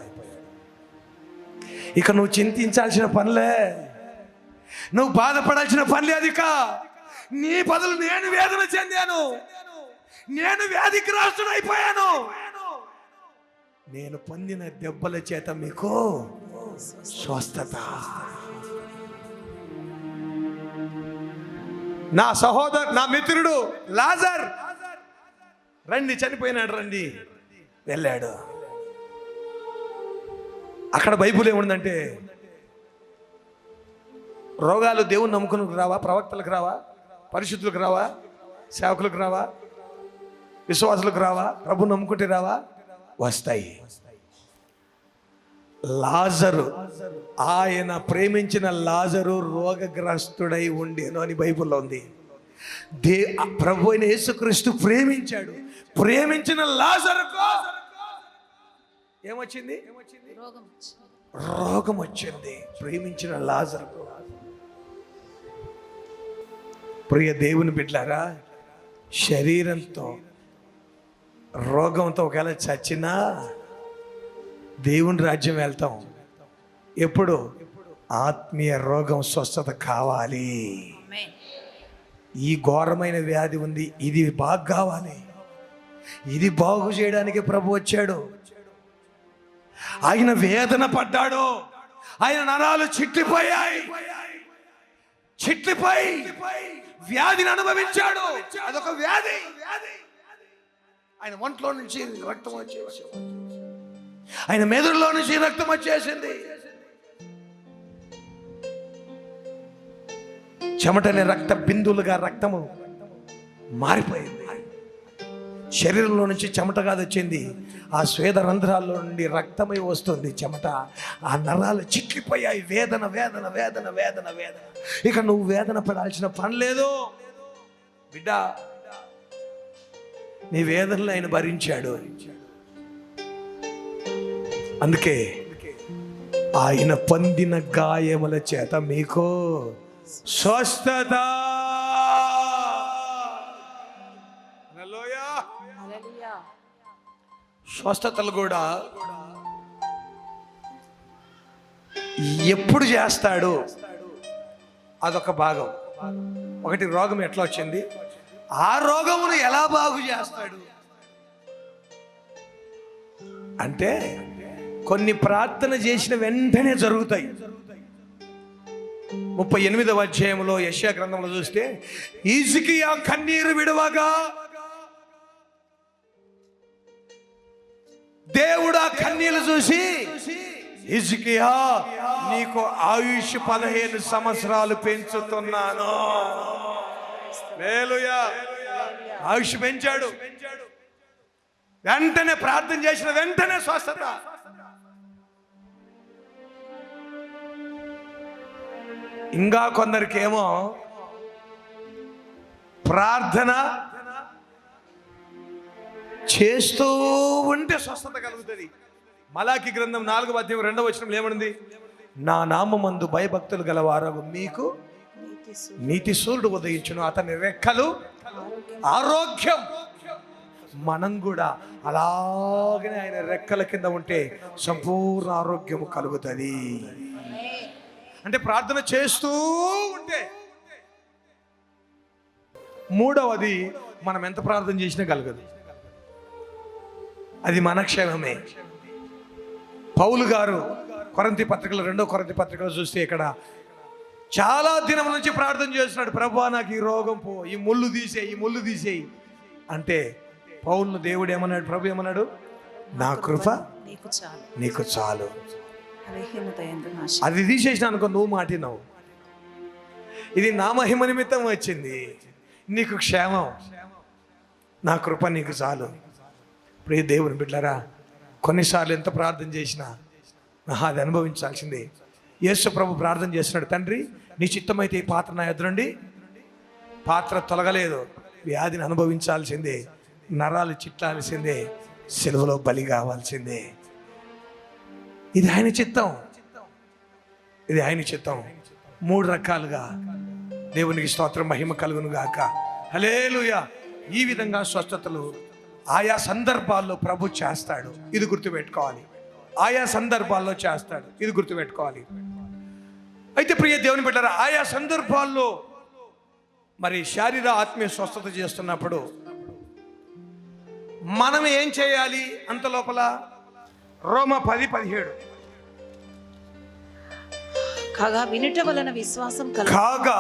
A: ఇక నువ్వు చింతించాల్సిన పనులే, నువ్వు బాధపడాల్సిన పనులే అదిక. నీ బదులు నేను వేదన చెందాను, నేను వ్యాధిగ్రస్తుడు అయిపోయాను. నేను పొందిన దెబ్బల చేత మీకు స్వస్థత. నా నా మిత్రుడు లాజర్ రండి, చనిపోయినాడు, రండి వెళ్ళాడు. అక్కడ బైబుల్ ఏముందంటే, రోగాలు దేవుని నమ్ముకునికి రావా, ప్రవక్తలకు రావా, పరిశుద్ధులకు రావా, సేవకులకు రావా, విశ్వాసులకు రావా, ప్రభు నమ్ముకుంటే రావా, వస్తాయి. లాజరు, ఆయన ప్రేమించిన లాజరు రోగగ్రస్తుడై ఉండేను అని బైబిల్లో ఉంది. ప్రభు అయిన యేసుక్రీస్తు ప్రేమించాడు. ప్రేమించిన లాజరుకు ఏమొచ్చింది? రోగం వచ్చింది. ప్రేమించిన లాజరుకు. ప్రియ దేవుని బిడ్డలారా, శరీరంతో రోగంతో ఒకవేళ చచ్చినా దేవుని రాజ్యం వెళ్తాం. ఎప్పుడు? ఆత్మీయ రోగం స్వస్థత కావాలి. ఈ ఘోరమైన వ్యాధి ఉంది, ఇది బాగా కావాలి, ఇది బాగు చేయడానికి ప్రభు వచ్చాడు. ఆయన వేదన పడ్డాడు. ఆయన నరాలు చిట్లిపోయాయి, చిట్లిపోయి వ్యాధిని అనుభవించాడు. అదొక వ్యాధి. ఆయన ఒంట్లో నుంచి రక్తం వచ్చేసి, ఆయన మెదడులో నుంచి రక్తం వచ్చేసింది. చెమటనే రక్త బిందువులుగా రక్తము మారిపోయింది. శరీరంలో నుంచి చెమట కాదు వచ్చింది, ఆ స్వేద రంధ్రాల్లో నుండి రక్తమై వస్తుంది చెమట. ఆ నరాలు చిట్లిపోయాయి. వేదన వేదన వేదన వేదన వేదన. ఇక నువ్వు వేదన పడాల్సిన పని లేదు బిడ్డ. నీ వేదనలు ఆయన భరించాడు. అందుకే ఆయన పొందిన గాయముల చేత మీకు స్వస్థత. స్వస్థతలు కూడా ఎప్పుడు చేస్తాడు అదొక భాగం. ఒకటి, రోగం ఎట్లా వచ్చింది, ఆ రోగమును ఎలా బాగు చేస్తాడు అంటే, కొన్ని ప్రార్థన చేసిన వెంటనే జరుగుతాయి. 38వ అధ్యాయంలో యెషయా గ్రంథంలో చూస్తే, హిజ్కియా కన్నీరు విడవగా దేవుడు ఆ కన్నీళ్లు చూసి, హిజ్కియా నీకు ఆయుష్ 15 సంవత్సరాలు పెంచుతున్నాను. హల్లెలూయా. ఆయుష్ పెంచాడు. వెంటనే ప్రార్థన చేసిన వెంటనే స్వస్థత. ఇంకా కొందరికేమో ప్రార్థన చేస్తూ ఉంటే స్వస్థత కలుగుతుంది. మలాకి గ్రంథం 4వ అధ్యాయం 2వ వచనం ఏమనుంది? నా నామమందు భయభక్తులు గలవారగు మీకు నీతి సూర్యుడు ఉదయించును, అతని రెక్కలు ఆరోగ్యం. మనం కూడా అలాగనే ఆయన రెక్కల కింద ఉంటే సంపూర్ణ ఆరోగ్యం కలుగుతుంది. అంటే ప్రార్థన చేస్తూ ఉంటే. మూడవది, మనం ఎంత ప్రార్థన చేసినా కలగదు, అది మన క్షేమమే. పౌలు గారు కొరింథీ పత్రికలో 2వ కొరింథీ పత్రికలో చూస్తే ఇక్కడ చాలా దినం నుంచి ప్రార్థన చేస్తున్నాడు, ప్రభువా నాకు ఈ రోగం పో, ఈ ముళ్ళు తీసేయి, ఈ ముళ్ళు తీసేయి అంటే పౌలును దేవుడు ఏమన్నాడు, ప్రభు ఏమన్నాడు, నా కృప నీకు చాలు. అది తీసేసిన అనుకో, నువ్వు మాటినావు, ఇది నా మహిమ నిమిత్తం వచ్చింది, నీకు క్షేమం, నా కృప నీకు చాలు. ప్రియ దేవుని బిడ్డలారా, కొన్నిసార్లు ఎంత ప్రార్థన చేసినా అది అనుభవించాల్సిందే. యేసు ప్రభు ప్రార్థన చేస్తున్నాడు, తండ్రి నీ చిత్తమైతే ఈ పాత్ర నా ఎదురండి, పాత్ర తొలగలేదు, వ్యాధిని అనుభవించాల్సిందే, నరాలు చిట్లాల్సిందే, సిలువలో బలి కావాల్సిందే. ఇది ఆయన చిత్తం, ఇది ఆయన చిత్తం. 3 రకాలుగా దేవునికి స్తోత్రం, మహిమ కలుగును గాక. హల్లెలూయా. ఈ విధంగా స్వస్థతలు ఆయా సందర్భాల్లో ప్రభు చేస్తాడు, ఇది గుర్తుపెట్టుకోవాలి. ఆయా సందర్భాల్లో చేస్తాడు, ఇది గుర్తుపెట్టుకోవాలి. అయితే ప్రియ దేవుని బిడ్డలారా, ఆయా సందర్భాల్లో మరి శారీర ఆత్మీయ స్వస్థత చేస్తున్నప్పుడు మనం ఏం చేయాలి? అంత లోపల రోమా 10:17
B: కాగా వినుట వలన విశ్వాసం
A: కాగా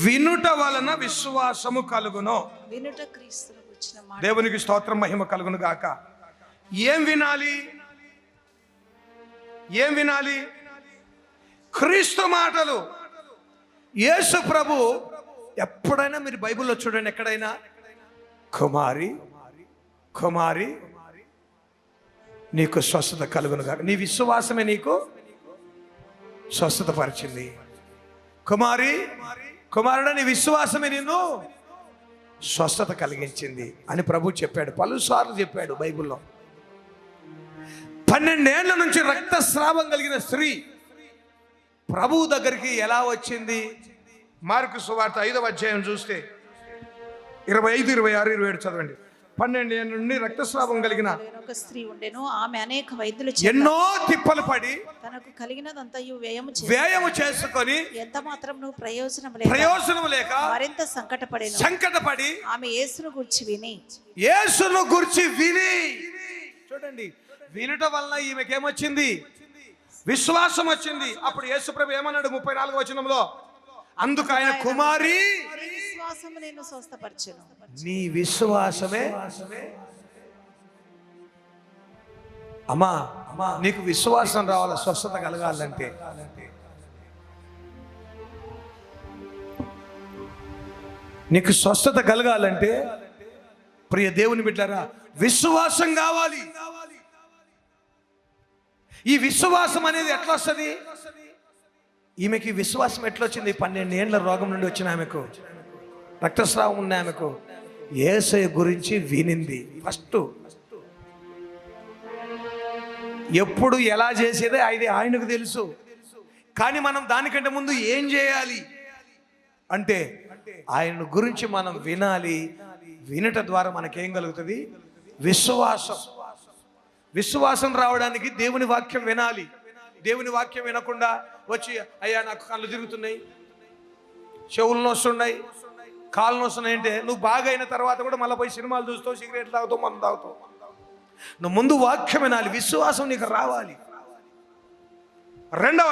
A: వినుట వలన విశ్వాసము కలుగును.
B: వినుట క్రీస్తును గురించిన మాట.
A: దేవునికి స్తోత్రం, మహిమ కలుగును గాక. ఏం వినాలి? ఏం వినాలి? క్రీస్తు మాటలు. యేసు ప్రభు ఎప్పుడైనా మీరు బైబిల్లో చూడండి, ఎక్కడైనా కుమారి కుమారి నీకు స్వస్థత కలుగును గాక, నీ విశ్వాసమే నీకు స్వస్థత పరిచింది. కుమారి కుమారుడా నీ విశ్వాసమే నిన్ను స్వస్థత కలిగించింది అని ప్రభు చెప్పాడు, పలుసార్లు చెప్పాడు బైబిల్లో. 12 ఏళ్ల నుంచి రక్తస్రావం కలిగిన స్త్రీ ప్రభువు దగ్గరికి ఎలా వచ్చింది? మార్కు సువార్త 5వ అధ్యాయం చూస్తే 25, 26, 27 చదవండి. 12 ఏళ్ల నుండి రక్తస్రావం కలిగిన
B: ఒక స్త్రీ ఉండెను. ఆమె అనేక వైద్యులు
A: ఎన్నో తిప్పలు పడి
B: తనకు కలిగినదంతయు
A: వ్యయము చేసుకొని
B: ఎంత మాత్రం
A: ప్రయోజనం లేక
B: మరింత
A: సంకటపడి
B: ఆమె యేసును గూర్చి
A: విని చూడండి, వినుట వలన ఈమెకేమొచ్చింది? విశ్వాసం వచ్చింది. అప్పుడు యేసు ప్రభు ఏమన్నాడు 34వ వచనంలో? అందుకు ఆయన కుమారి
B: విశ్వాసము నేను స్వస్థపరచెను.
A: నీ విశ్వాసమే. అమ్మా నీకు విశ్వాసం రావాలి, స్వస్థత కలగాలంటే. నీకు స్వస్థత కలగాలంటే ప్రియ దేవుని బిడ్డలారా, విశ్వాసం కావాలి. ఈ విశ్వాసం అనేది ఎట్లా వస్తుంది? ఈమెకి విశ్వాసం ఎట్లా వచ్చింది? 12 ఏళ్ల రోగం నుండి వచ్చిన ఆమెకు, రక్తస్రావం ఉన్న ఆమెకు యేసయ్య గురించి వినింది. ఫస్ట్ ఎప్పుడు ఎలా చేసేదే అది ఆయనకు తెలుసు. కానీ మనం దానికంటే ముందు ఏం చేయాలి అంటే ఆయన గురించి మనం వినాలి. వినట ద్వారా మనకేం కలుగుతుంది? విశ్వాసం. విశ్వాసం రావడానికి దేవుని వాక్యం వినాలి. దేవుని వాక్యం వినకుండా వచ్చి అయ్యా నాకు కళ్ళు తిరుగుతున్నాయి, చెవులు నొస్తున్నాయి, కాళ్ళు నొస్తున్నాయి అంటే నువ్వు బాగా అయిన తర్వాత కూడా మళ్ళీ పోయి సినిమాలు చూస్తావు, సిగరెట్ తాగుతావు, మందు తాగుతావు. నువ్వు ముందు వాక్యం వినాలి, విశ్వాసం నీకు రావాలి. రెండవ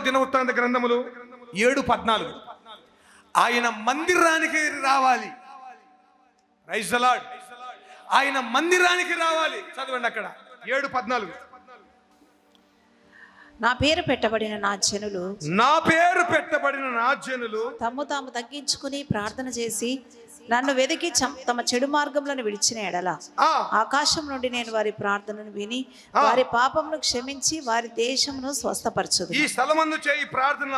A: దినవృత్తాంత గ్రంథములు 7:14 ఆయన మందిరానికి రావాలి. Praise the Lord. ఆయన మందిరానికి రావాలి. చదవండి అక్కడ 7:14.
B: నా పేరు పెట్టబడిన నా జనులు తమ్ము తాము తగ్గించుకుని ప్రార్థన చేసి నన్ను వెదికి తమ చెడు మార్గంలో విడిచిన ఎడల ఆకాశం నుండి నేను వారి ప్రార్థనను విని వారి పాపమును క్షమించి వారి దేశమును స్వస్థపరచుదు.
A: ఈ స్థలమందు చేయి ప్రార్థన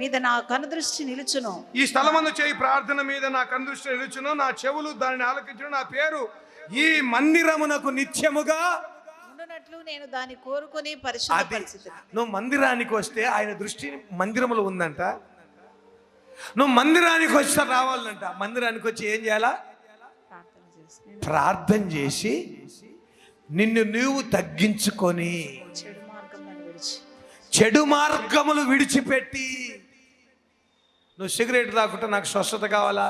B: మీద నా కనుదృష్టి నిలుచును.
A: ఈ స్థలమందు చేయి ప్రార్థన మీద నా కనుదృష్టి నిలుచును. నా చెవులు దానిని ఆలకించును. నా పేరు ఈ మందిరమునకు నిత్యముగా
B: ఉండునట్లు నేను దాన్ని కోరుకొని పరిశుద్ధపరచుదును.
A: నువ్వు మందిరానికి వస్తే ఆయన దృష్టి మందిరములో ఉందంట. నువ్వు మందిరానికి వస్తే రావాలంట. మందిరానికి వచ్చి ఏం చేయాలా? ప్రార్థన చేసి నిన్ను నువ్వు తగ్గించుకొని
B: చెడు మార్గములను విడిచి
A: చెడు మార్గములు విడిచిపెట్టి, నువ్వు సిగరెట్ తాగుంటే నాకు స్వస్థత కావాలా,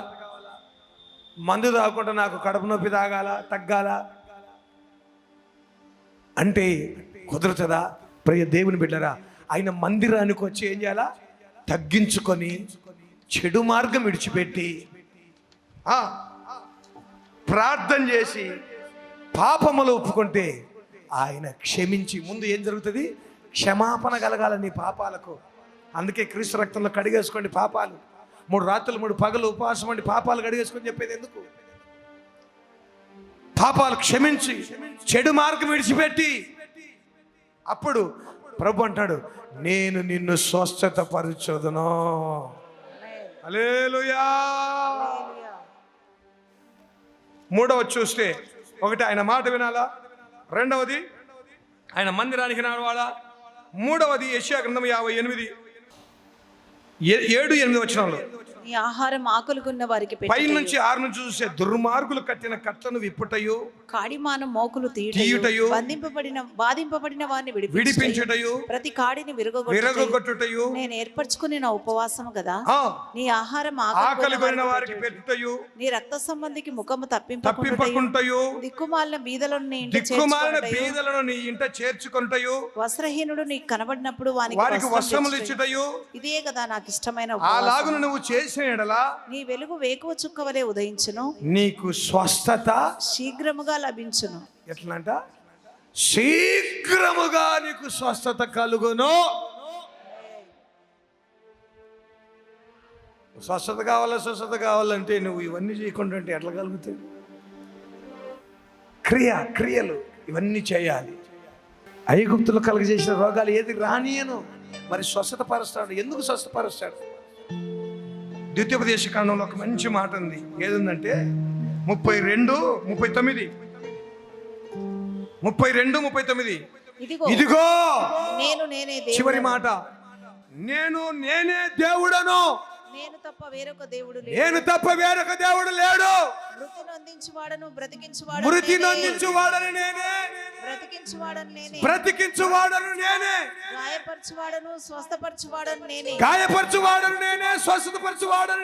A: మందు తాగుకుంటే నాకు కడుపు నొప్పి తగ్గాల అంటే కుదురుతుందా? ప్రియ దేవుని బిడ్డరా, ఆయన మందిరానికి వచ్చి ఏం చేయాలా? తగ్గించుకొని చెడు మార్గం విడిచిపెట్టి ప్రార్థన చేసి పాపములు ఒప్పుకుంటే ఆయన క్షమించి, ముందు ఏం జరుగుతుంది? క్షమాపణ కలగాల నీ పాపాలకు. అందుకే క్రీస్తు రక్తంలో కడిగేసుకోండి పాపాలు. 3 రాత్రులు 3 పగలు ఉపవాసం అండి పాపాలు కడిగేసుకొని చెప్పేది ఎందుకు? పాపాలు క్షమించి చెడు మార్గం విడిచిపెట్టి, అప్పుడు ప్రభు అంటాడు, నేను నిన్ను స్వస్థత పరుచుదును. హల్లెలూయా. 3వ చూస్తే, 1 ఆయన మాట వినాలా, 2వది ఆయన మందిరానికి నడవాలా, 3వది యెషయా గ్రంథం 58 7-8 వచనాలు,
B: నీ ఆహారం ఆకలిగొన్న వారికి
A: పై
B: పెట్టుటయు,
A: నుంచి 6 నుంచి చూస్తే దుర్మార్గులు కట్టిన కట్లను విప్పుటయు,
B: కాడిమాను మోకులు
A: తీయుటయు,
B: తీయుటయు, బాధింపబడిన వారిని
A: విడిపించుటయు,
B: ప్రతి కాడిని విరగొట్టుటయు
A: విరగొట్టుటయు,
B: నేను ఏర్పరచుకుని నా ఉపవాసము కదా, నీ ఆహారం
A: ఆకలి కొనిన వారికి పెట్టుటయు,
B: నీ రక్త సంబంధికి ముఖము
A: తప్పింపకుంటయు,
B: దిక్కుమాలిన బీదలను నీ ఇంట
A: దిక్కుమాలిన
B: చేర్చుకొనుటయు,
A: బీదలను నీ ఇంట చేర్చుకొనుటయు,
B: వస్త్రహీనుడు నీకు కనబడినప్పుడు
A: వారికి వస్త్రములు ఇచ్చుటయు,
B: ఇదే కదా నాకు ఇష్టమైన
A: ఆ
B: ఉపవాసం.
A: లాగును నువ్వు చేసిన ఎడలా
B: నీ వెలుగు వేకువ చుక్క వలె ఉదయించును,
A: నీకు స్వస్థత
B: శీఘ్రముగా లభించును.
A: ఎట్లంట? శీఘ్రముగా నీకు స్వస్థత కలుగును. స్వస్థత కావాలంటే నువ్వు ఇవన్నీ చేయకుండా అంటే ఎట్లా కలుగుతాయి? క్రియలు ఇవన్నీ చేయాలి. ఐగుప్తులు కలుగజేసిన రోగాలు ఏది రానియను, మరి స్వస్థత పరుస్తాడు. ఎందుకు స్వస్థపరుస్తాడు? ద్వితీయోపదేశ కాండంలో ఒక మంచి మాట ఉంది. ఏదంటే 32:39 ఇదిగో
B: నేనే
A: చివరి మాట, నేనే దేవుడను,
B: నేను తప్ప వేరొక దేవుడు
A: లేడు.
B: మృతి నొందించువాడను
A: బ్రతికించువాడను నేనే,
B: గాయపరచువాడను స్వస్థపరచువాడను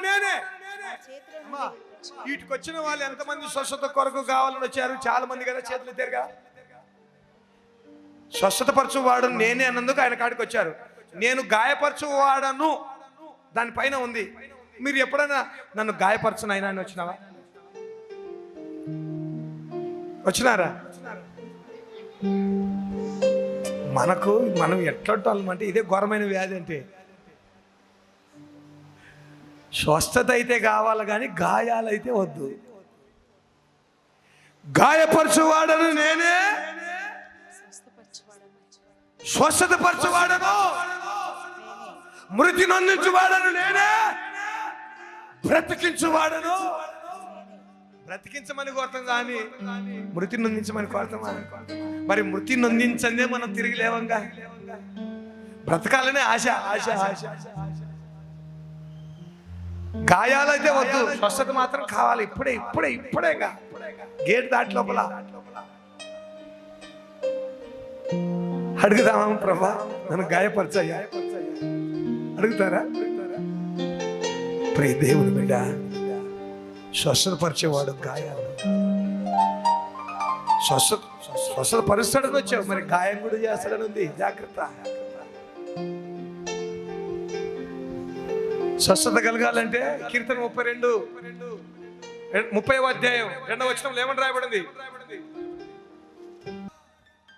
B: నేనే.
A: వీటికి వచ్చిన వాళ్ళు ఎంతమంది స్వస్థత కొరకు కావాలని వచ్చారు? చాలా మంది కదా, చేతులు తెరగా. స్వస్థతపరచువాడు నేనే అన్నందుకు ఆయన కాడికి వచ్చారు. నేను గాయపరచువాడను దానిపైన ఉంది. మీరు ఎప్పుడైనా నన్ను గాయపరచును అయినా అని వచ్చినారా? మనం ఎట్లంటే ఇదే ఘోరమైన వ్యాధి. అంటే స్వస్థత అయితే కావాలి కానీ గాయాలైతే వద్దు. గాయపరచువాడను నేనే, స్వస్థతపరచువాడను, మృతి నొందించువాడను నేనే, బ్రతికించువాడను. బ్రతికించమని కోరతాం కానీ మృతి నొందించమని కోరతామా? మరి మృతి నొందించందే మనం తిరిగి లేవంగా. బ్రతకాలనే ఆశ. గాయాలైతే వద్దు, స్వస్థత మాత్రం కావాలి. ఇప్పుడేగా గేట్ దాటి లోపల అడుగుదామా, ప్రభా నన్ను గాయపరచయ్యా అడుగుతారా? ప్రియ దేవుని బిడ్డ, స్వస్థతపరిచేవాడు గాయాలు స్వస్థతపరుస్తాడని వచ్చావు, మరి గాయం కూడా చేస్తాడని ఉంది. జాగ్రత్త. స్వస్థత కలగాలంటే కీర్తన 30వ అధ్యాయం 2వ వచనంలో ఏమని రాయబడింది?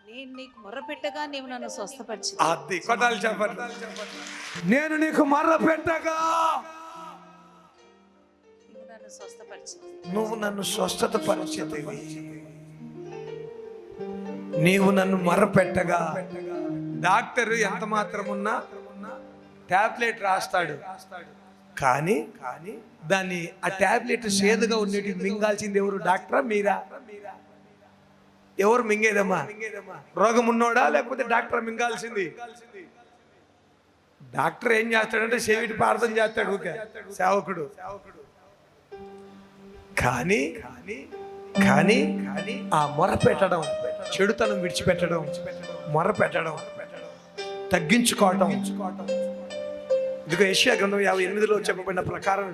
B: నేను నీకు మొర్రపెట్టగా నీవు నన్ను స్వస్థపరిచి.
A: అది కొట్టాలి చెప్పండి. నేను నీకు మొర్రపెట్టగా నువ్వు నన్ను స్వస్థతపరిచేదివి. నీవు నన్ను మొర్రపెట్టగా. డాక్టర్ ఎంత మాత్రం ఉన్నా టాబ్లెట్ రాస్తాడు, కానీ దాన్ని ఆ టాబ్లెట్ సేదుగా ఉండేటి మింగాల్సింది ఎవరు? డాక్టరా మీరా? ఎవరు మింగేదమ్మా? రోగం ఉన్నోడా లేకపోతే డాక్టర్ మింగాల్సింది? డాక్టర్ ఏం చేస్తాడంటే చెవిటి ప్రార్థన చేస్తాడు ఊకే సేవకుడు. కానీ కానీ ఆ మొర పెట్టడం, చెడుతనం విడిచిపెట్టడం, మొర పెట్టడం, తగ్గించుకోవటం, ఇదిగో యెషయా గ్రంథం 58లో చెప్పబడిన ప్రకారం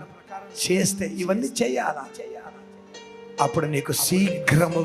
A: చేస్తే ఇవన్నీ చేయాలా, అప్పుడు నీకు శీఘ్రము